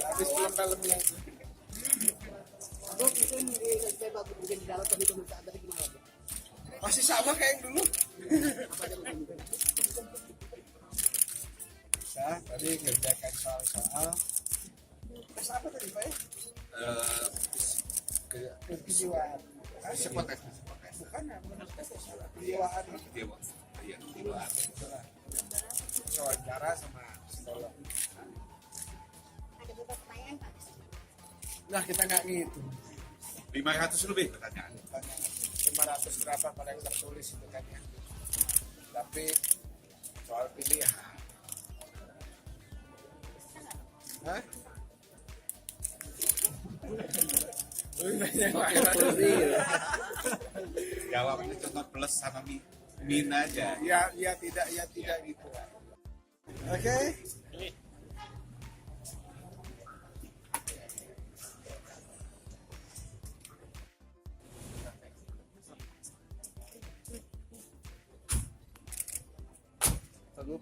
Habis film-filmnya itu. Aku itu saya baru bikin di dalam tapi kemudian tadi gimana? Masih sama kayak yang dulu. Bisa, tadi ngerjakan soal-soal. Tes apa tadi Pak ya? Kejiwaan. Psikotes. Bukan ya, bukan tes salah. Kejiwaan. Iya, kejiwaan. Wawancara sama psikolog. Ada beberapa pertanyaan Pak. Nah kita nggak ngitung. 500 lebih pertanyaan. 500 berapa pada yang tertulis itu kan ya. Tapi soal pilihan. Hah? Jawabnya cuma plus sama min aja. Ya tidak gitu. Oke. Teguh.